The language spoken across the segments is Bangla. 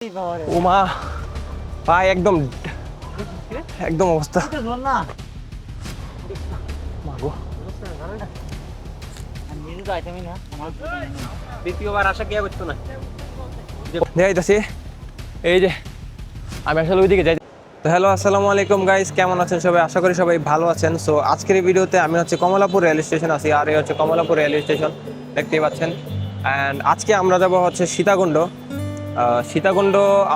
ওমা ভাই একদম একদম অবস্থা দ্বিতীয়বার আসা কি করতো না যাইতেছি এই যে আমি আসলে ওইদিকে যাই। তো হ্যালো আসসালামু আলাইকুম গাইস, কেমন আছেন সবাই? আশা করি সবাই ভালো আছেন। সো আজকের এই ভিডিওতে আমি হচ্ছে কমলাপুর রেল স্টেশন আছি, আর এই হচ্ছে কমলাপুর রেল স্টেশন দেখতেই পাচ্ছেন। অ্যান্ড আজকে আমরা যাব হচ্ছে সীতাকুণ্ড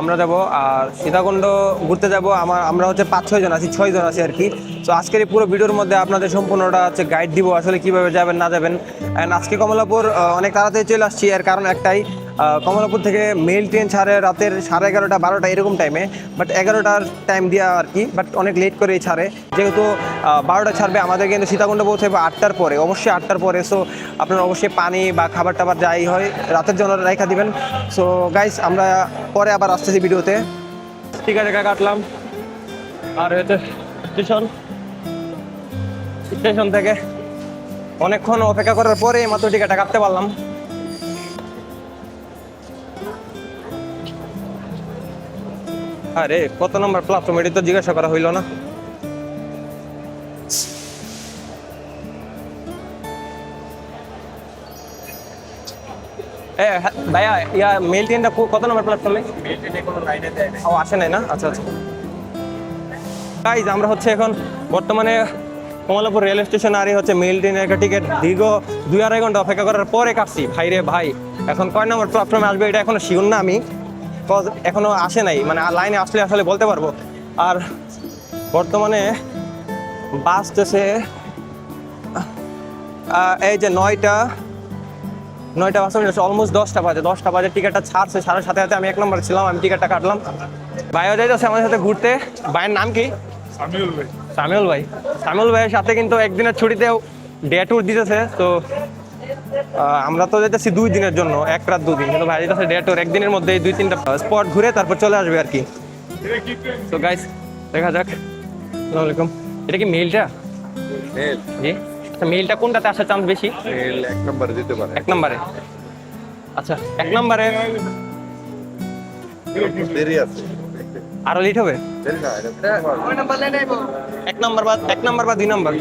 আমরা যাব। আর সীতাকুণ্ড ঘুরতে যাব আমরা হচ্ছে 5-6 জন আছি, 6 জন আছি আর কি। তো আজকের এই পুরো ভিডিওর মধ্যে আপনাদের সম্পূর্ণটা হচ্ছে গাইড দিব আসলে কিভাবে যাবেন না যাবেন। অ্যান্ড আজকে কমলাপুর অনেক তাড়াতাড়ি চলে আসছি, এর কারণ একটাই, কমলাপুর থেকে মেল ট্রেন ছাড়ে রাতের 11:30 12টা এরকম টাইমে, বাট 11টার টাইম দেওয়া আর কি, বাট অনেক লেট করেই ছাড়ে। যেহেতু 12টা ছাড়বে, আমাদের কিন্তু সীতাকুণ্ড পৌঁছাবে 8টার পরে, অবশ্যই 8টার পরে। সো আপনারা অবশ্যই পানি বা খাবার টাবার যাই হয় রাতের জন্য রেখা দিবেন। সো গাইস আমরা পরে আবার আসতেছি ভিডিওতে। ঠিক আছে, কাটলাম। আর হচ্ছে স্টেশন থেকে অনেকক্ষণ অপেক্ষা করার পরে মাত্র টিকিটটা কাটতে পারলাম। আরে কত নম্বর প্ল্যাটফর্ম এটা তো জিজ্ঞাসা করা হইল না। ভাইয়া ইয়া মেল ট্রেনটা কত নম্বর প্ল্যাটফর্মে? ও আসে নাই না? আচ্ছা আচ্ছা গাইজ, আমরা হচ্ছে এখন বর্তমানে কমলাপুর রেল স্টেশন, আর হচ্ছে মেল ট্রেনের একটা টিকিট দীর্ঘ 2-2.5 ঘন্টা অপেক্ষা করার পরে কাটছি। ভাই রে ভাই, এখন কয় নম্বর প্ল্যাটফর্মে আসবে এটা এখনো শিওর না আমি, এখনো আসে নাই, মানে লাইনে আসলে আসলে বলতে পারবো। আর বর্তমানে বাসতেছে এই যে 9টা বাস, অলমোস্ট 10টা বাজে টিকিটটা ছাড়ছে 7:30। আমি 1 নম্বরে ছিলাম, আমি টিকিটটা কাটলাম। ভাইও যাইতেছে আমাদের সাথে ঘুরতে। ভাইয়ের নাম কি? সামিউল ভাইয়ের সাথে কিন্তু একদিনের ছুটিতেও ডে ট্যুর দিতেছে। তো আমরা তো যেতেছি 2 দিনের জন্য, 1 রাত 2 দিন, কিন্তু ভাই যেতেছে ডে ট্যুর, একদিনের মধ্যে 2-3টা স্পট ঘুরে তারপর চলে আসবে আর কি। তো গাইস দেখা যাক। আসসালামু আলাইকুম। এটা কি মেলটা? জি আচ্ছা, মেলটা কোনটাতে আসার চান্স বেশি? মেল 1 নম্বরে যেতে পারে। 1 নম্বরে। আচ্ছা 1 নম্বরে দেরি আছে, আরো লেট হবে। দেরি না, এটা 1 নম্বর বা 2 নম্বর?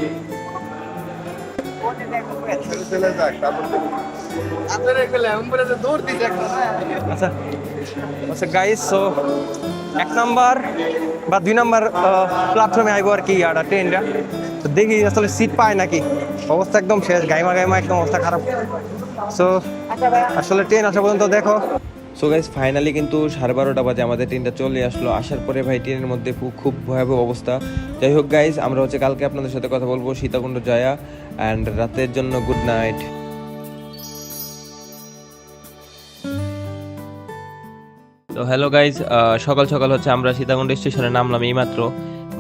চলে যাক, তারপর আচ্ছা আচ্ছা গাইস, সো 1 নম্বর বা 2 নম্বর প্ল্যাটফর্মে আইবো আর কি আর ট্রেনটা। তো দেখি আসলে সিট পায় নাকি। অবস্থা একদম শেষ, গাইমা একদম অবস্থা খারাপ। সো আসলে ট্রেন আসা পর্যন্ত দেখো। সো গাইস ফাইনালি কিন্তু 12:30 বাজে আমাদের ট্রেনটা চলে আসলো। আসার পরে ভাই ট্রেনের মধ্যে খুব ভয়াবহ অবস্থা। যাই হোক গাইস, আমরা হচ্ছে কালকে আপনাদের সাথে কথা বলবো সীতাকুণ্ড যায়া। অ্যান্ড রাতের জন্য গুড নাইট। তো হ্যালো গাইজ, সকাল সকাল হচ্ছে আমরা সীতাকুণ্ড স্টেশনে নামলাম এইমাত্র।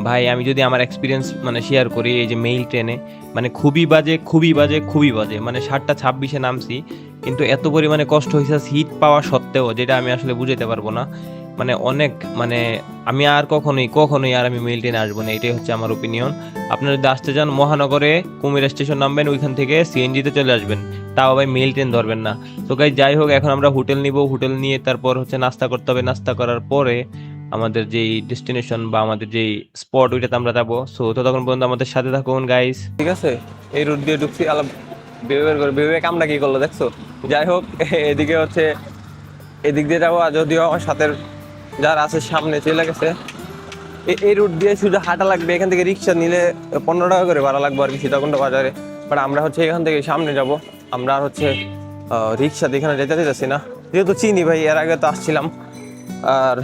ভাই আমি যদি আমার এক্সপিরিয়েন্স মানে শেয়ার করি, এই যে মেইল ট্রেনে মানে খুবই বাজে, মানে 7:26-এ নামছি, কিন্তু এত পরিমাণে কষ্ট হয়েছে সিট পাওয়া সত্ত্বেও, যেটা আমি আসলে বুঝাতে পারবো না। মানে অনেক, মানে আমি আর কখনোই আর আমি মেইল ট্রেনে আসবো না, এটাই হচ্ছে আমার ওপিনিয়ন। আপনারা যদি আসতে চান মহানগরে কুমিরা স্টেশন নামবেন, ওইখান থেকে সিএনজিতে চলে আসবেন, তাও ভাই মেইল ট্রেন ধরবেন না। তো গাইজ যাই হোক, এখন আমরা হোটেল নিব, হোটেল নিয়ে তারপর হচ্ছে নাস্তা করতে হবে। নাস্তা করার পরে আমাদের যেই ডেস্টিনেশন বা আমাদের যেই স্পট ওইটাতে আমরা যাবো। সো ততক্ষণ পর্যন্ত আমাদের সাথে থাকুন গাইস। ঠিক আছে, এই রুট দিয়ে ঢুকছি। আলাপ ভেবে কামটা কি করলো দেখছো? যাই হোক, এদিকে হচ্ছে এদিক দিয়ে যাবো, যদিও আমার সাথে যারা আছে সামনে চলে গেছে। এই রুট দিয়ে শুধু হাঁটা লাগবে, এখান থেকে রিক্সা নিলে 15 টাকা করে ভাড়া লাগবে আর কি সীতাকুণ্ড বাজারে। বাট আমরা হচ্ছে এখান থেকে সামনে যাব, আমরা আর হচ্ছে রিক্সাতে এখানে যেতে চাইতেছি না, যেহেতু চিনি ভাই, এর আগে তো আসছিলাম। আর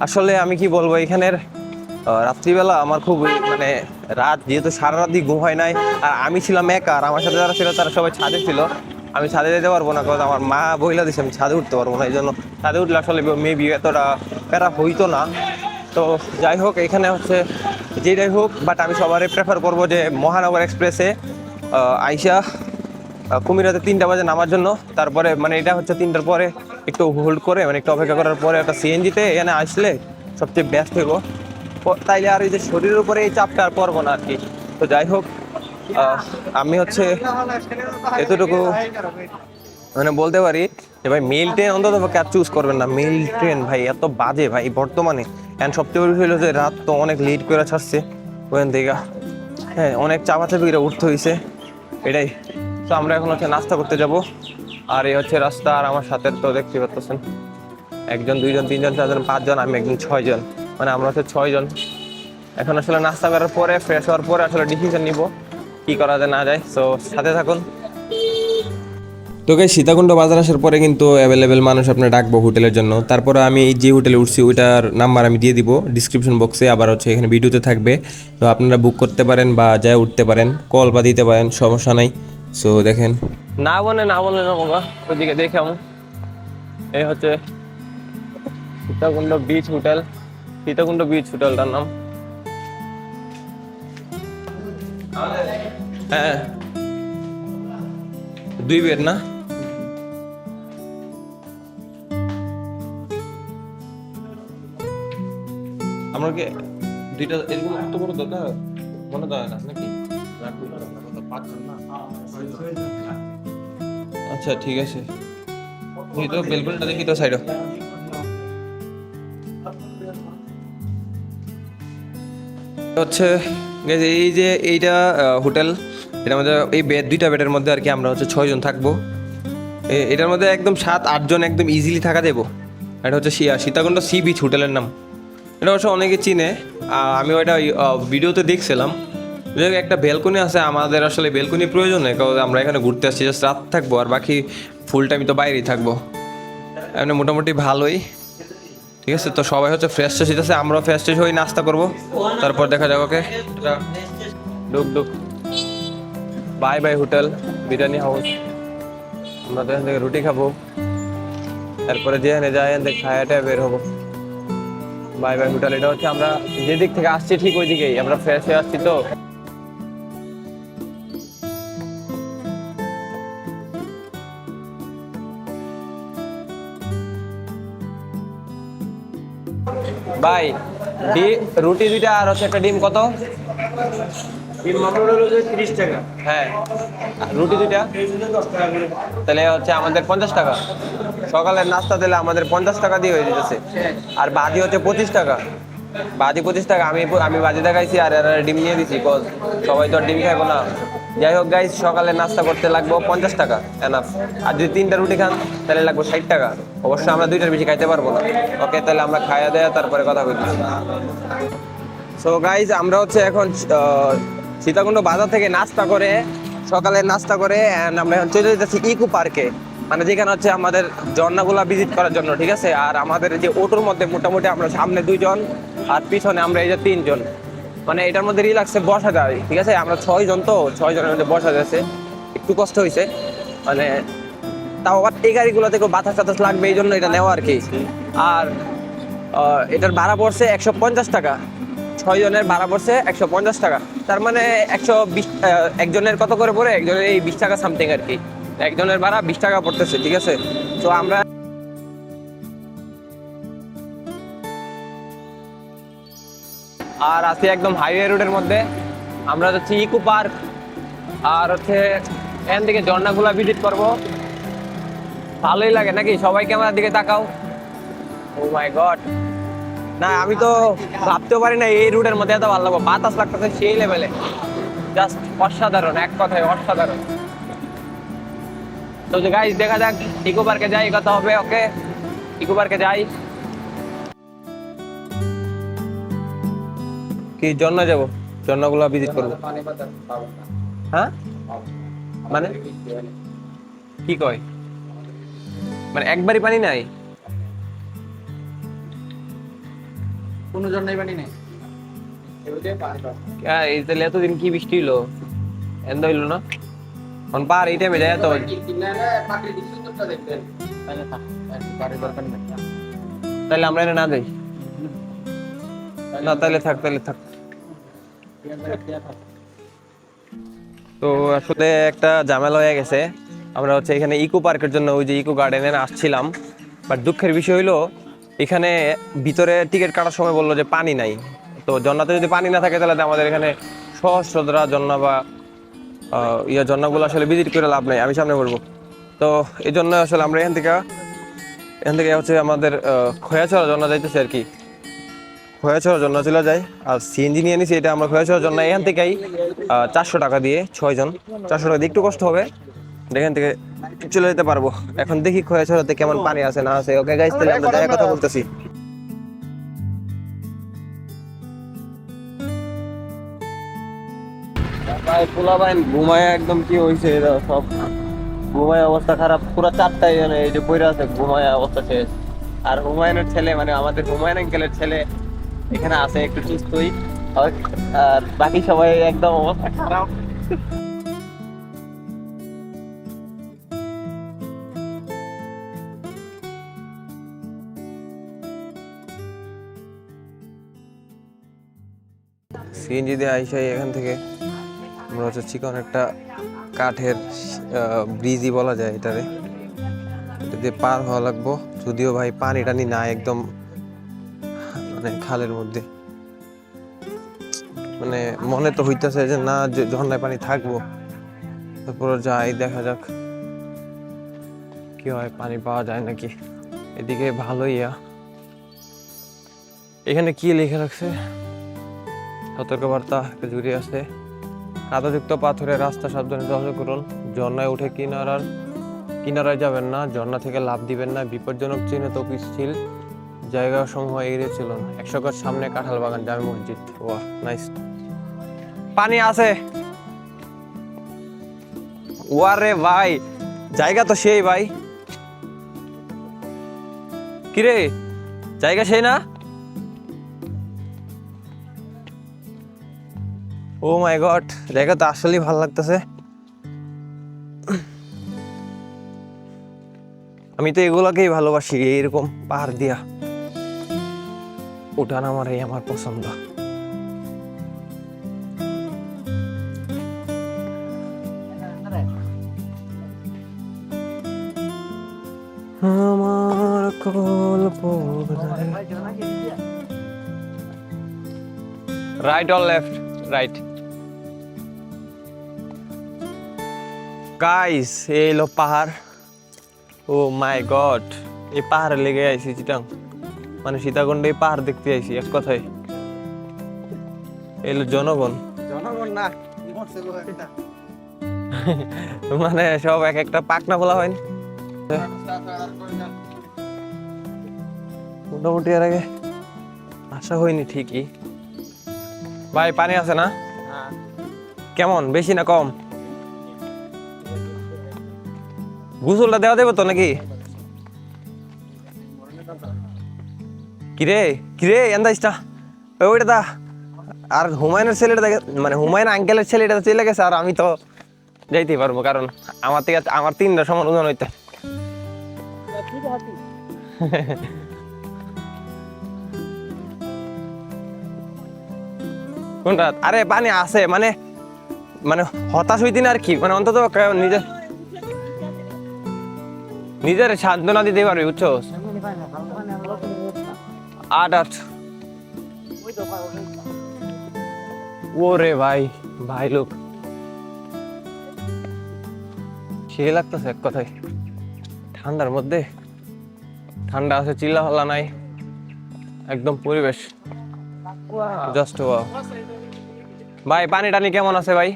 আসলে আমি কি বলবো, এখানের রাত্রিবেলা আমার খুব মানে রাত, যেহেতু সারা রাতই ঘুম হয় নাই, আর আমি ছিলাম একা, আর আমার সাথে যারা ছিল তারা সবাই ছাদে ছিল। আমি ছাদে যেতে পারবো না, কারণ আমার মা বইলা দিছে আমি ছাদে উঠতে পারবো না। এই জন্য ছাদে উঠলে আসলে মেবি এতটা প্যারা হইতো না। তো যাই হোক, এখানে হচ্ছে যেটাই হোক, বাট আমি সবারই প্রেফার করবো যে মহানগর এক্সপ্রেসে আইসা কুমিরাতে 3টা বাজে নামার জন্য। তারপরে মানে এটা হচ্ছে 3টার পরে একটু হোল্ড করে, মানে একটু অপেক্ষা করার পরে একটা সিএনজিতে এখানে আসলে সবচেয়ে বেস্ট হইব। তাইলে আর এই যে শরীরের উপরে এই চাপটা আর পড়বো না আর কি। তো যাই হোক, আমি হচ্ছে এতটুকু মানে বলতে পারি যে ভাই মেল ট্রেন অন্তত ক্যাব চুজ করবেন না, মেল ট্রেন ভাই এত বাজে ভাই বর্তমানে। অ্যান্ড সবচেয়ে বড় হলো যে রাত তো অনেক লেট করে ছাড়ছে ওখান থেকে, হ্যাঁ অনেক চাপাচাপি করে উঠতে হয়েছে এটাই। তো আমরা এখন হচ্ছে নাস্তা করতে যাব, আর এই হচ্ছে রাস্তা। আর আমার সাথে তো দেখতে পাচ্ছেন 1 জন 2 জন 3 জন 4 জন 5 জন, আমি একজন 6 জন, মানে আমরা হচ্ছে 6 জন। এখন আসলে নাস্তা করার পরে ফ্রেশ হওয়ার পরে আসলে ডিসিশন নিব কি করা যায় না যায়। সো সাথে থাকুন। তো গাইস সীতাকুণ্ড বাজার আসার পরে কিন্তু অ্যাভেলেবেল মানুষ আপনি ডাকবো হোটেলের জন্য। তারপরে আমি যে হোটেলে উঠছি ওইটার নাম্বার আমি দিয়ে দিব ডিসক্রিপশন বক্সে, আবার হচ্ছে এখানে ভিডিওতে থাকবে। তো আপনারা বুক করতে পারেন বা যায় উঠতে পারেন, কল বা দিতে পারেন, সমস্যা নাই। সো দেখেন না বলে না বাবা, ওইদিকে দেখে আমি এই হচ্ছে Sitakunda beach hotel, Sitakunda beach হোটেলটার নাম। হ্যাঁ 2 বেড না? আমরা কি 2টা এরকম এত বড় দরকার মনে হয় না নাকি? আচ্ছা ঠিক আছে, এই তো বেলকনিটা দেখি তো সাইডে হচ্ছে। এই যে এইটা হোটেল, এটার মধ্যে এই বেড 2টা বেডের মধ্যে আর কি আমরা হচ্ছে 6 জন থাকবো। এটার মধ্যে একদম 7-8 জন একদম ইজিলি থাকা যাবো। এটা হচ্ছে সীতাকুণ্ড সি বিচ হোটেলের নাম। এটা অবশ্য অনেকে চিনে, আমি ওইটা ভিডিওতে দেখছিলাম। একটা ব্যালকনি আছে, আমাদের আসলে ব্যালকনি প্রয়োজন নেই, কারণ আমরা এখানে ঘুরতে আসছি, জাস্ট রাত থাকবো আর বাকি ফুল টাইম তো বাইরেই থাকবো। এমনি মোটামুটি ভালোই, ঠিক আছে। তো সবাই হচ্ছে ফ্রেশ ট্রেশ হইতেছে, আমরাও ফ্রেশ ট্রেশ হয়ে নাস্তা করবো, তারপর দেখা যাক। ওকে ডুক ডুক bye bye hotel biryani house. আমরা তো এখান থেকে রুটি খাবো, তারপরে যেখানে যাই এখান থেকে খায়াটা বের হবো। By bye hotel. এটা হচ্ছে আমরা যেদিক থেকে আসছি ঠিক ওই দিকেই, আমরা ফ্রেশ হয়ে আসছি। তো ভাই রুটি 2টা আর হচ্ছে একটা ডিম কত? ডিম মামুর হলো 30 টাকা। হ্যাঁ রুটি 2টা তাহলে হচ্ছে আমাদের 50 টাকা। সকালের নাস্তা দিলে আমাদের 50 টাকা দিয়ে হয়ে যেতেছে। আর বাজি হচ্ছে 25 টাকা, বাজি 25 টাকা। আমি বাজি দেখাইছি আর ডিম নিয়ে দিছি, কজ সবাই তো আর ডিম খাইবো না। যাই হোক গাইস, সকালে নাস্তা করতে লাগবো 50 টাকা এনাফ। আর যদি 3টা রুটি খান তাহলে লাগবে 60 টাকা। অবশ্যই আমরা 2টার বেশি খাইতে পারবো না। ওকে তাহলে আমরা খাইয়া দেয়া তারপরে কথা বলতেছি। সো গাইজ আমরা হচ্ছে এখন সীতাকুণ্ড বাজার থেকে নাস্তা করে, সকালে নাস্তা করে আমরা এখন চলে যেতেছি ইকো পার্কে, মানে যেখানে হচ্ছে আমাদের ঝর্ণাগুলা ভিজিট করার জন্য, ঠিক আছে। আর আমাদের যে অটোর মধ্যে মোটামুটি আমরা সামনে 2 জন আর পিছনে আমরা এই যে 3 জন, মানে এটার মধ্যে রিল্যাক্সে বসা যায়, ঠিক আছে। আমরা 6 জন, তো 6 জনের মধ্যে বসা যাচ্ছে। একটু কষ্ট হয়েছে, মানে তাও আবার এই গাড়িগুলো থেকে বাতাস টাতাস লাগবে, এই জন্য এটা নেওয়া আর কি। আর এটার ভাড়া পড়ছে 150 টাকা, 6 জনের ভাড়া পড়ছে 150 টাকা। তার মানে 120 একজনের কত করে পড়ে? একজনের এই 20 টাকা সামথিং আর কি। একজনের ভাড়া 20 টাকা পড়তেছে, ঠিক আছে। তো আমরা আর আছি একদম হাইওয়ে রোডের মধ্যে। আমরা যাচ্ছি ইকো পার্ক, আর হচ্ছে এখান থেকে ঝর্ণাগুলা ভিজিট করবো। ভালোই লাগে নাকি? সবাই ক্যামেরার দিকে তাকাও। ও মাই গড, না আমি তো ভাবতেও পারি না এই রুটের মধ্যে এত ভালো লাগবে। বাতাস লাগতেছে সেই লেভেলে, জাস্ট অসাধারণ, এক কথায় অসাধারণ। তো গাইস দেখা যাক, ইকো পার্কে যাই, কথা হবে। ওকে ইকো পার্কে যাই। কি জন্য যাব? জন্যগুলো ভিজিট করবো। হ্যাঁ মানে কি কয়, মানে একবারই পানি নাই? কোনো জন্যই পানি নেই। এই তাহলে এতদিন কি বৃষ্টি হইলো? এন্দ হইলো না এখন পার এই টাইমে যায় তো। তাহলে আমরা না যাই না, তাহলে থাক, তাহলে থাক। তো আসলে একটা ঝামেলা হয়ে গেছে। আমরা হচ্ছে এখানে ইকো পার্কের জন্য ওই যে ইকো গার্ডেনে আসছিলাম, বাট দুঃখের বিষয় হইলো এখানে ভিতরে টিকিট কাটার সময় বললো যে পানি নাই। তো ঝর্ণাতে যদি পানি না থাকে তাহলে আমাদের এখানে সহস্রধরা ঝর্ণা বা ঝর্ণাগুলো আসলে ভিজিট করে লাভ নাই। আমি সামনে বলবো তো এই জন্য আসলে আমরা এখান থেকে হচ্ছে আমাদের খোয়াছড়া জন্য যাইতেছে আর কি। খোয়াছড়ার জন্য চলে যায়। আর সিএনজি নিয়ে নিছি, এটা আমরা খোয়াছড়ার জন্য এখান থেকেই 400 টাকা দিয়ে 6 জন, 400 টাকা দিয়ে একটু কষ্ট হবে, এখান থেকে চলে যেতে পারবো। এখন দেখি খোয়াছড়াতে কেমন পানি আছে না আছে। ওকে গাইস, তাহলে আমরা জায়গা কথা বলতেছি। ভাই পোলা ভাই ঘুমায় একদম কি হয়েছে, সব ঘুমায় অবস্থা খারাপ, পুরো 4টায় এই যে পড়ে আছে, ঘুমায় অবস্থা শেষ। আর হুমায়ুনের ছেলে মানে আমাদের হুমায়ুন আঙ্কেলের ছেলে এখানে আছে একটু সুস্থই, আর বাকি সবাই একদম অবস্থা খারাপ। সিএনজি দিয়ে আইসাই এখান থেকে আমরা হচ্ছে চিকন একটা কাঠের ব্রিজই বলা যায় এটারে, এটা দিয়ে পার হওয়া লাগবো। যদিও ভাই পানি টানি না, একদম মানে খালের মধ্যে, মানে মনে তো হইতেছে যে না ঝর্ণায় পানি থাকবো, তারপর যাই দেখা যাক কি হয়, পানি পাওয়া যায় নাকি। এদিকে ভালোই। এখানে কি লিখে রাখছে, সতর্কবার্তা একটা জুড়ে আছে, কাদাযুক্ত পাথরের রাস্তা সাবধানে চলাচল করুন, ঝর্ণায় উঠে কিনারায় যাবেন না, ঝর্ণা থেকে লাফ দিবেন না, বিপজ্জনক চিহ্নিত পিচ্ছিল জায়গা সমূহ এড়িয়ে চলুন, 100 গজ সামনে কাঁঠাল বাগান জামে মসজিদ। ওয়াহ নাইস। পানি আছে, ওয়ারে ভাই জায়গা তো সেই ভাই, কিরে জায়গা সেই না? ও মাই গড, জায়গা তো আসলেই ভালো লাগতেছে। আমি তো এগুলাকেই ভালোবাসি, এইরকম পাহাড় দিয়া উঠান আমার পছন্দ। আমার right or left? Right. Guys এই হলো পাহাড়। ও মাই গড, এই পাহাড়ে লেগে আইছি চিটাং, মানে সীতাকুণ্ডে এই পাহাড় দেখতে আইছি এক কথায়। এই হলো জনগণ না মানে সব এক একটা পাকনা বলা হয়, মোটামুটি এর আগে আশা হয়নি ঠিকই। ভাই পানি আছে না? কেমন, বেশি না কম? গোসলটা দেওয়া দেবো তো নাকি? কিরে কিরে এন্দাইসটা ওইটা দা। আর হুমায়ুনের ছেলেটা দেখে, মানে হুমায়ুন আঙ্কেলের ছেলেটা চলে গেছে, আর আমি তো যাইতে পারবো, কারণ আমার থেকে আমার 3টা সমান ওজন হইতে। কোনটা? আরে পানি আছে, মানে মানে হতাশ হইতি না আর কি, মানে অন্তত নিজের সান্ত্বনা দিতে পারবি, বুঝছো? 8 ওরে ভাই ভাই লোক সে লাগতেছে এক কথায়। ঠান্ডার মধ্যে, ঠান্ডা আছে, চিল্লা হল্লা নাই, একদম পরিবেশ জাস্ট ওয়াও। ভাই পানি টানি কেমন আছে ভাই?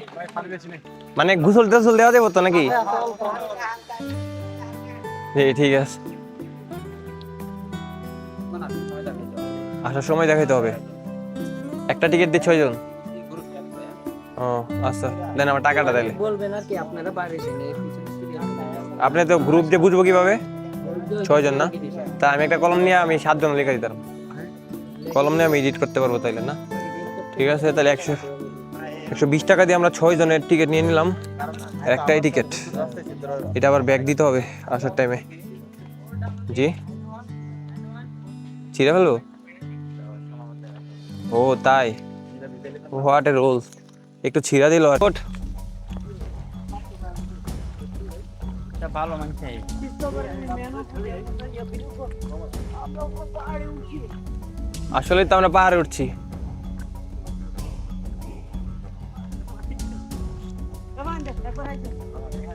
মানে গোসল টোসল দেওয়া যাবো তো নাকি? ঠিক আছে, আসার সময় দেখাইতে হবে। একটা টিকিট দিয়ে 6 জন? ও আচ্ছা, দেন আমার টাকাটা তাইলে। আপনি তো গ্রুপ দিয়ে বুঝবো কিভাবে? 6 জন না? তা আমি একটা কলম নিয়ে আমি 7 জন লিখে দিতাম, কলম নিয়ে আমি এডিট করতে পারবো তাইলে না? ঠিক আছে, তাহলে 120 টাকা দিয়ে আমরা 6 জনের টিকিট নিয়ে নিলাম, একটাই টিকিট। এটা আবার ব্যাগ দিতে হবে আসার টাইমে। জি ছিঁড়ে ফেলবো? ও তাই, হোয়াট এ রোল, একটু ছিঁড়া দিল। ভালো মানছে আসলে তো আমরা পাহাড়ে উঠছি।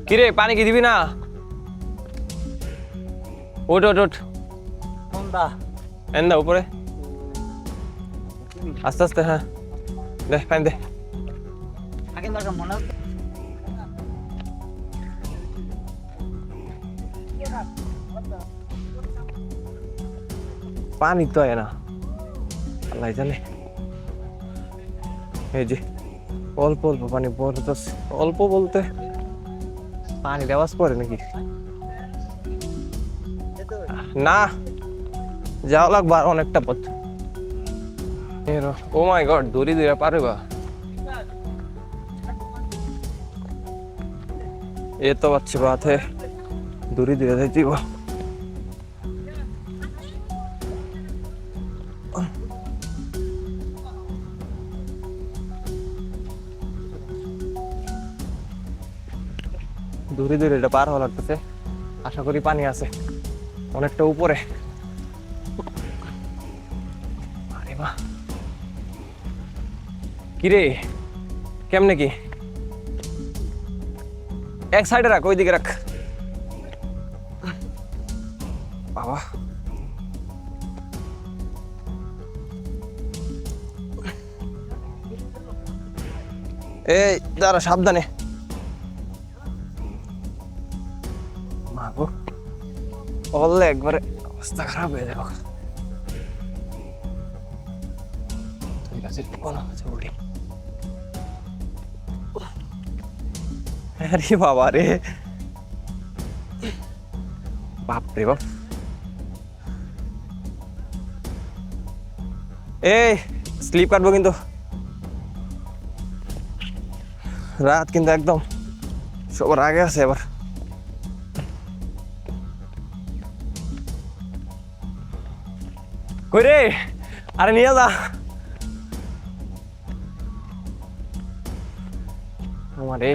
কিরে পানি কি দিবি না? উঠ উঠ উঠ কোনটা এন্দা উপরে আস্তে আস্তে হ্যাঁ দে পানি দে আগে দরকার মনে হচ্ছে পানি তো হয় না আল্লাহ জানে এই যে অল্প অল্প পানি পড়তেছে অল্প বলতে পানি দেওয়াজ পড়ে নাকি না যাওয়া লাগবে আর অনেকটা পথ ও মাই গড দড়ি দিয়ে পারে বা ये तो अच्छी बात है दूरी धीरे धीरे जीव দূরে দূরে এটা পার হওয়া লাগতেছে আশা করি পানি আছে অনেকটা উপরে আরে বাহ কিরে কেমনে কি এক সাইডে রাখ ওইদিকে রাখ বাবা এই দাঁড়া সাবধানে মাগো বললে একবারে অবস্থা খারাপ হয়ে যাবে ঠিক আছে বলো উঠি আরে বাবা রে বাপ রে বাপ এই স্লিপ কাটবো কিন্তু রাত কিন্তু একদম সবার আগে আছে এবার কই রে আরে নিয়ে যা আমারে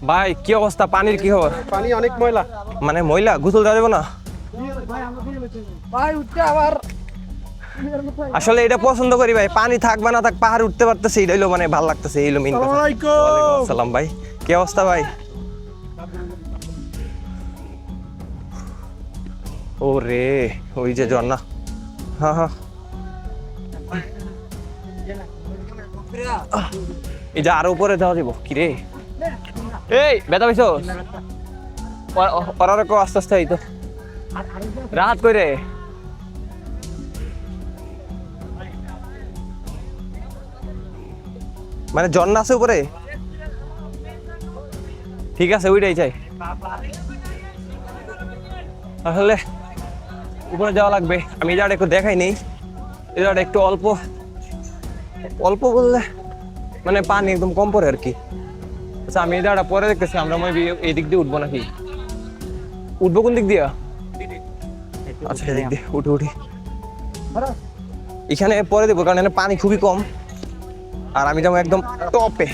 ভাই কি অবস্থা পানির কি খবর পানি অনেক ময়লা মানে ময়লা গোসল দেওয়া যাবে না ভাই উঠতে আবার আসলে এটা পছন্দ করি ভাই পানি থাক বা না থাক পাহাড় উঠতে পারতেছে এটা হইলো মানে ভালো লাগতেছে এই হলো মেইন কথা ওয়ালাইকুম আসসালাম ভাই কি অবস্থা ভাই ও রে ওই যে ঝর্ণা হ্যাঁ হ্যাঁ এই যে আরো উপরে যাওয়া যাবো কি রে এই বেতা পাইছো ওরা কেউ আস্তে আস্তে হইতো রাত কই রে মানে ঝর্ণা আছে উপরে ঠিক আছে ওইটাই চাই আসলে উপরে যাওয়া লাগবে আমি এই জায়গাটা একটু দেখাই নেই এই জায়গাটা একটু অল্প অল্প বললে মানে পানি একদম কম পড়ে আর কি আচ্ছা আমি এই জায়গাটা পরে দেখতেছি আমরা মেবি এই দিক দিয়ে উঠবো নাকি উঠবো কোন দিক দিয়ে আচ্ছা এদিক দিয়ে উঠে উঠি এখানে পরে দেবো কারণ এখানে পানি খুবই কম আর আমি যাবো একদম টপে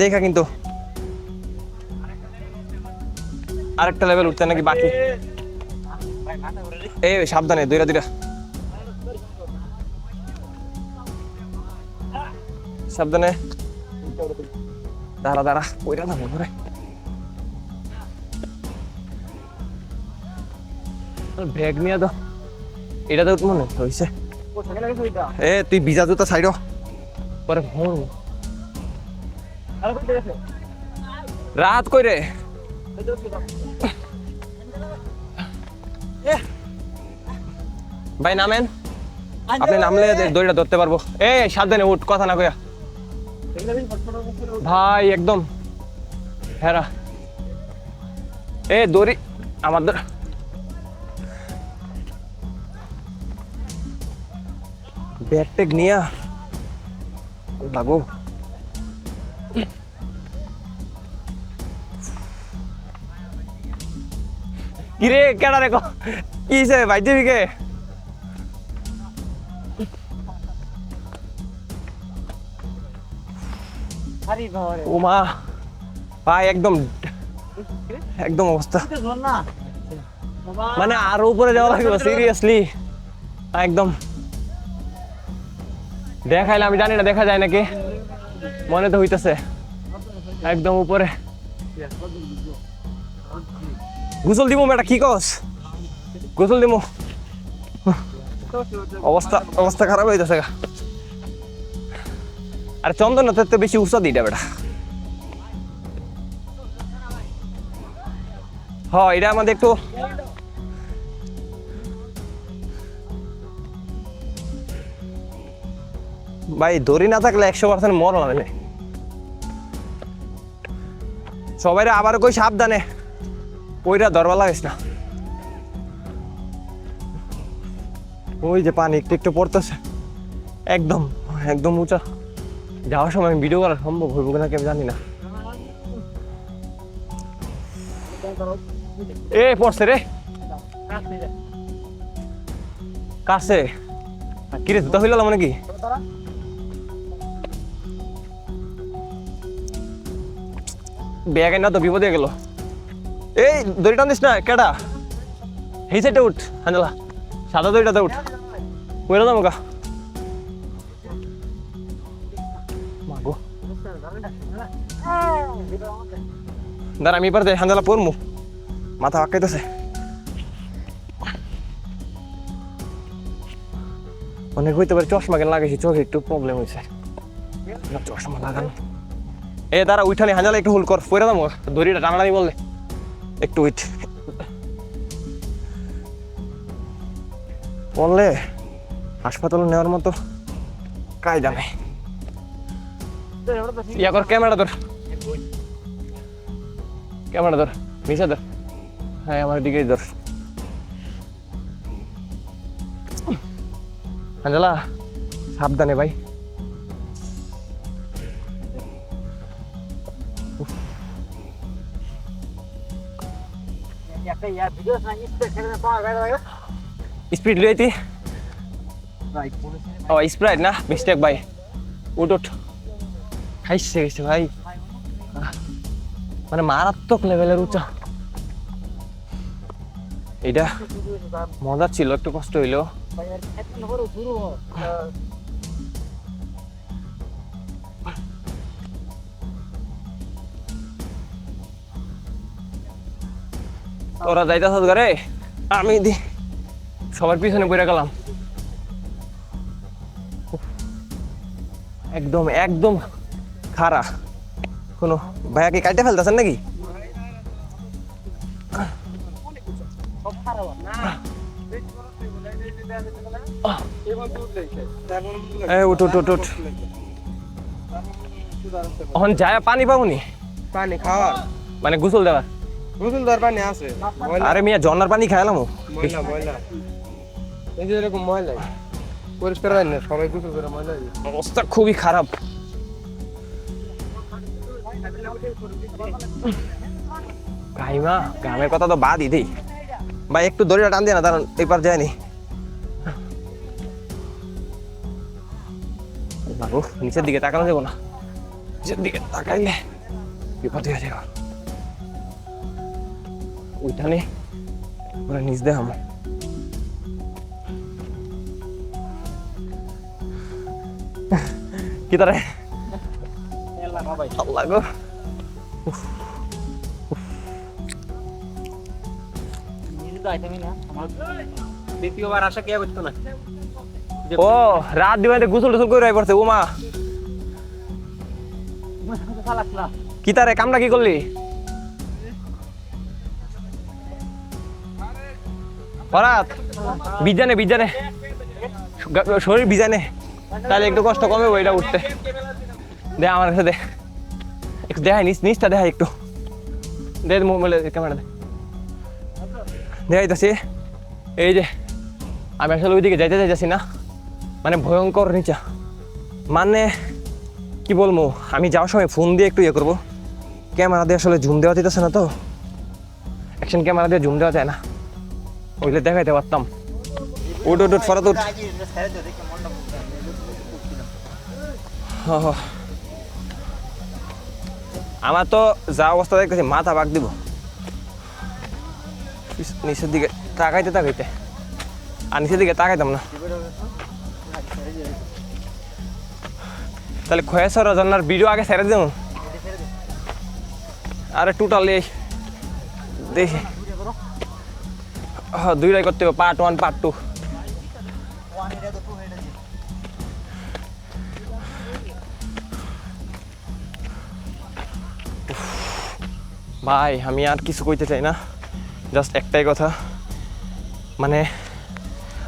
দেখা কিন্তু আরেকটা লেভেল উঠতে নাকি বাকি এই সাবধানে দুইটা দুইটা সাবধানে দাঁড়া দাঁড়া ওইটা না মনে করে ব্যাগ নিয়ে দাও এটা তো মনে হয়েছে তুই ভিজা জুতা সাইড পরে রাত কই রে ভাই নামেন আপনি নামলে দড়িটা ধরতে পারবো সাবধানে উঠ কথা না কইয়া ভাই একদম হেরা দড়ি আমাদের ব্যাগ ট্যাগ নিয়া লাগো কিরে কেডা রে কি সে ভাই দিবিকে ও মা ভাই একদম একদম অবস্থা মানে আরো উপরে যাওয়া লাগবে সিরিয়াসলি একদম দেখাইলে আমি জানি না দেখা যায় নাকি মনে তো হইতেছে একদম উপরে গোসল দিব বেটা, কি কস? গোসল দিব, অবস্থা অবস্থা খারাপ হয়ে যাচ্ছে। আরে চন্দন তো বেশি উৎসাহ দিটা বেটা। হ্যাঁ এটা আমাদের একটু ভাই দড়ি না থাকলে 100% মরণ হবে। সবাই আবার কই সাবধানে, ওইটা ধরবা লাগিস না। ওই যে পানি একটু একটু পড়তেছে, একদম একদম উঁচা। যাওয়ার সময় আমি ভিডিও করা সম্ভব হইব কিনা কেউ জানি না। এ পড়ছে রে কাছে, কিরে জুতা হইল মানে কি? ব্যাগ না তো বিপদে গেল। এই দড়ি টান দিস না, কেডা? এই সাইডে উঠ হাঞ্জলা, সাদা দড়িটাতে উঠ। ওইটা দাম গা মাগো, দাঁড়া আমি এবার যাই, হাঞ্জলা পড়মু, মাথা আঁকাইতেছে। অনেক হইতে পারে চশমা কেন লাগাইছি, চোখে একটু প্রবলেম হয়েছে, চশমা লাগানো। এ দাঁড়া উঠানি, হাঞ্জালা একটু হুল কর, পয়রা দাম দড়িটা টানাটানি বললে একটু উইট বললে হাসপাতালে নেওয়ার মতো কায়দা নেই। ইয়া কর, ক্যামেরা ধর, ক্যামেরা ধর, নিচে ধর, হ্যাঁ আমার দিকেই ধর। হাঞ্জালা সাবধানে ভাই। স্পিড লইতি, ও স্প্রাইট না, মিস্টেক ভাই। উঠ উঠ, খাইছে গেছে ভাই, মানে মারাত্মক লেভেলের উঁচা। এটা মজা ছিল, একটু কষ্ট হইলো। তোরা যাইতাছ ঘরে, আমি সবার পিছনে পড়ে গেলাম। একদম একদম খারা। কোনো ভাইয়াকে কাটে ফেলতেছেন নাকি? উঠ উঠ উঠ উঠ, এখন যায় পানি পাবনি? পানি খাওয়ার মানে গোসল দেওয়ার? গোসল দেওয়ার পানি আছে। আরে মিয়া ঝর্ণার পানি খাইলাম। ময়লা ময়লা, এই যে এরকম ময়লা পরিষ্কার হয় না, সবাই গোসল করে ময়লা। অবস্থা খুবই খারাপ। গাইমা গ্রামের কথা তো বাদই দেই ভাই, একটু দড়িটা টান দিয়ে না, কারণ এবার যায়নি। বাবু নিচের দিকে তাকানো যাবো না, নিচের দিকে তাকাইলে বিপদ হয়ে যাবে। ওইখানে ওরা নিচ দেয় আমার। কি তারে আল্লাহ গো, দ্বিতীয়বার আশা কে করতো না। ও রাত দিবাইতে গোসল টোসল করে পড়ছে। ও মা কি তারে কামটা কি করলি? হরাত বিজানে বিজানে শরীর বিজানে, তাহলে একটু কষ্ট কমে ওইটা উঠতে। দে আমার কাছে দে, একটু দেখাই নিচটা দেখাই একটু, দে মোবাইলে ক্যামেরা দে, দেখাইতেছি। এই যে আমি আসলে ওইদিকে যাইতে চাইতেছি না, মানে ভয়ঙ্কর নিচা। মানে কি বলবো, আমি যাওয়ার সময় ফোন দিয়ে একটু ইয়ে করবো, ক্যামেরা দিয়ে আসলে জুম দেওয়া যেতেছে না, তো অ্যাকশন ক্যামেরা দিয়ে জুম দেওয়া যায় না, ওইগুলো দেখাইতে পারতাম। উঠ উঠ উঠ ফরাত উঠ। আমার তো যা অবস্থা দেখতেছি মাথা বাগ দিব, নিচের দিকে তাকাইতে তাকাইতে, আর নিচের দিকে তাকাইতাম না। তাহলে খয়েশ্বর ঝর্ণার ভিডিও আগে ছেড়ে দেব, আরে টোটালি দেখি দুইটাই করতে হবে, পার্ট 1 পার্ট 2। ভাই আমি আর কিছু কইতে চাই না, জাস্ট একটাই কথা, মানে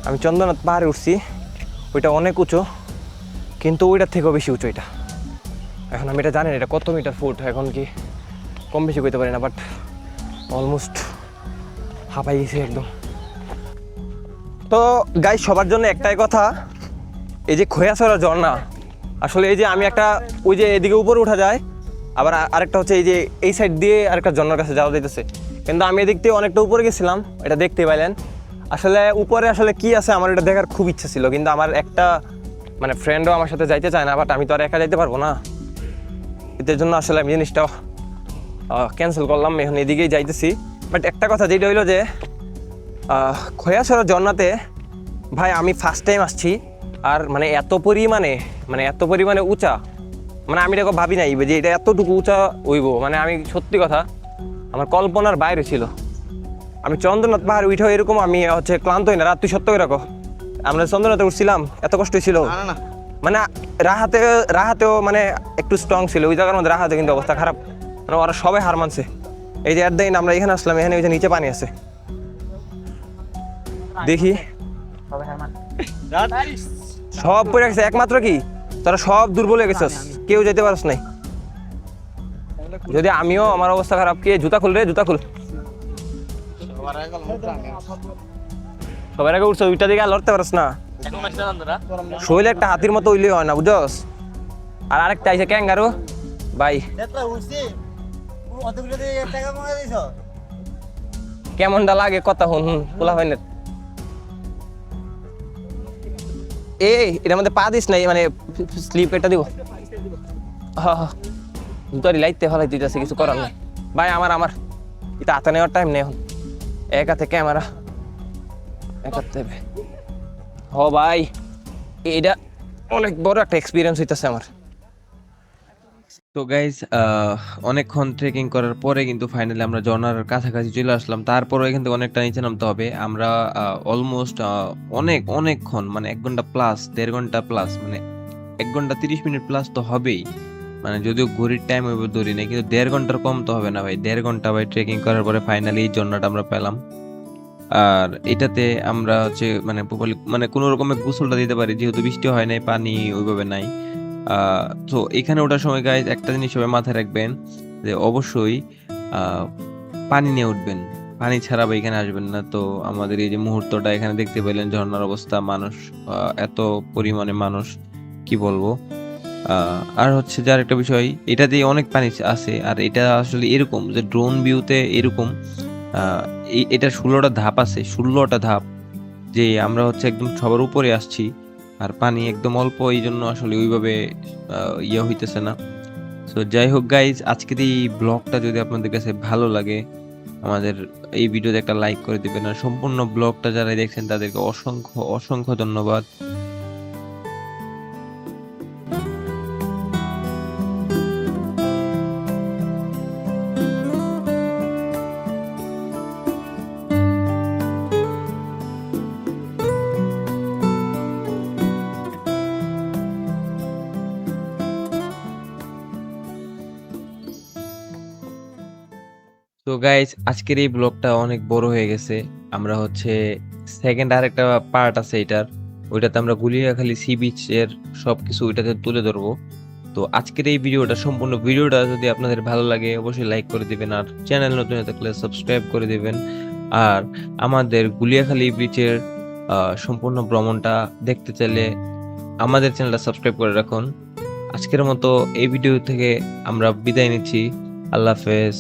আমি চন্দ্রনাথ পাহাড়ে উঠছি, ওইটা অনেক উঁচু, কিন্তু ওইটার থেকেও বেশি উঁচু এটা। এখন আমি এটা জানি না এটা কত মিটার ফুট, এখন কি কম বেশি কইতে পারি না, বাট অলমোস্ট হাঁপাই গেছি একদম। তো গাইস সবার জন্য একটাই কথা, এই যে খোয়াছড়া ঝর্ণা, আসলে এই যে আমি একটা ওই যে এদিকে উপরে উঠা যায়, আবার আরেকটা হচ্ছে এই যে এই সাইড দিয়ে আরেকটা ঝর্ণার কাছে যাওয়া যাইতেছে, কিন্তু আমি এদিক দিয়ে অনেকটা উপরে গেছিলাম, এটা দেখতে পাইলেন। আসলে উপরে আসলে কি আছে আমার এটা দেখার খুব ইচ্ছা ছিল, কিন্তু আমার একটা মানে ফ্রেন্ডও আমার সাথে যাইতে চায় না, বাট আমি তো আর একা যাইতে পারবো না, এটার জন্য আসলে আমি জিনিসটা ক্যান্সেল করলাম, এখন এদিকেই যাইতেছি। বাট একটা কথা যেটা হইলো যে খোয়াছড়া ঝর্ণাতে ভাই আমি ফার্স্ট টাইম আসছি, আর মানে এত পরিমাণে উঁচা, মানে আমি এটা ভাবি নাই যে এটা এতটুকু উঁচা হইব, মানে আমি সত্যি কথা আমার কল্পনার বাইরে ছিল। আমি চন্দ্রনাথ পাহাড় উঠেও এরকম আমি হচ্ছে ক্লান্ত হই না। রাত তুই সত্য করে রাখো, আমরা চন্দ্রনাথে উঠছিলাম এত কষ্ট ছিল, মানে রাহাতেও মানে একটু স্ট্রং ছিল, ওই জায়গার মধ্যে রাহাতে কিন্তু অবস্থা খারাপ, মানে ওরা সবাই হার মানছে। এই যে একদিন আমরা এখানে আসলাম, এখানে ওই যে নিচে পানি আছে, দেখি সব পড়ে গেছে, একমাত্র কি তোরা সব দুর্বল হয়ে গেছিস, কেউ যেতে পারছ নাই। যদি আমিও আমার অবস্থা খারাপ, কে জুতা খুল রে, জুতা খুল। সবার আগে উঠছো, ওইটা দিকে আর লড়তে পারছ না, শরীরে একটা হাতির মতো উইলে হয় না, বুঝছস। আর আরেকটা আইছে ক্যাঙ্গারু ভাই, কেমনটা লাগে কথা হুন খোলা হয় না। এটার মধ্যে পা দিস নাই, মানে স্লিপ এটা দিব, জুতারি লাইতে ফেলাই দিতেছে, কিছু করার নাই ভাই। আমার এটা হাতে নেওয়ার টাইম নেই এখন, এক হাতে ক্যামেরা, এক হাতে হ ভাই, এটা অনেক বড় একটা এক্সপিরিয়েন্স হইতেছে আমার। তো গাইজ অনেকক্ষণ ট্রেকিং করার পরে কিন্তু ফাইনালি আমরা ঝর্ণার কাছাকাছি চলে আসলাম। তারপরে এখান থেকে অনেকটা নিচে নামতে হবে। আমরা অলমোস্ট অনেকক্ষণ, মানে 1 ঘন্টা প্লাস, 1.5 ঘন্টা প্লাস, মানে 1 ঘন্টা 30 মিনিট প্লাস তো হবেই, মানে যদিও ঘড়ির টাইম ওইভাবে ধরি নাই, কিন্তু 1.5 ঘন্টার কম তো হবে না ভাই। 1.5 ঘন্টা ভাই ট্রেকিং করার পরে ফাইনালি এই ঝর্ণাটা আমরা পেলাম। আর এটাতে আমরা হচ্ছে মানে কোনো রকমের গোসলটা দিতে পারি, যেহেতু বৃষ্টি হয় নাই, পানি ওইভাবে নাই। তো এখানে ওঠার সময় গাইজ একটা জিনিস সবাই মাথায় রাখবেন, যে অবশ্যই পানি নিয়ে উঠবেন, পানি ছাড়া বা এখানে আসবেন না। তো আমাদের এই যে মুহূর্তটা এখানে দেখতে পেলেন, ঝর্ণার অবস্থা, মানুষ, এত পরিমাণে মানুষ, কি বলবো। আর হচ্ছে যার একটা বিষয়, এটা দিয়ে অনেক পানি আছে, আর এটা আসলে এরকম যে ড্রোন ভিউতে এরকম এটা 16টা ধাপ আছে, 16টা ধাপ, যে আমরা হচ্ছে একদম সবার উপরে আসছি, আর পানি একদম অল্প, এই জন্য আসলে ওইভাবে ইয়ে হইতেছে না। সো যাই হোক গাইজ, আজকের এই ব্লগটা যদি আপনাদের কাছে ভালো লাগে, আমাদের এই ভিডিওতে একটা লাইক করে দিবেন, আর সম্পূর্ণ ব্লগটা যারা দেখছেন তাদেরকে অসংখ্য ধন্যবাদ। তো গাইজ, আজকের এই ব্লগটা অনেক বড় হয়ে গেছে। আমরা হচ্ছে সেকেন্ড আর একটা পার্ট আছে এটার, ওইটাতে আমরা গুলিয়াখালী সি বিচের সবকিছু ওইটাতে তুলে ধরবো। তো আজকের এই ভিডিওটা, সম্পূর্ণ ভিডিওটা যদি আপনাদের ভালো লাগে অবশ্যই লাইক করে দিবেন, আর চ্যানেল নতুন হয়ে থাকলে সাবস্ক্রাইব করে দিবেন। আর আমাদের গুলিয়াখালী বিচের সম্পূর্ণ ভ্রমণটা দেখতে চাইলে আমাদের চ্যানেলটা সাবস্ক্রাইব করে রাখুন। আজকের মতো এই ভিডিও থেকে আমরা বিদায় নিচ্ছি। আল্লাহ হাফেজ।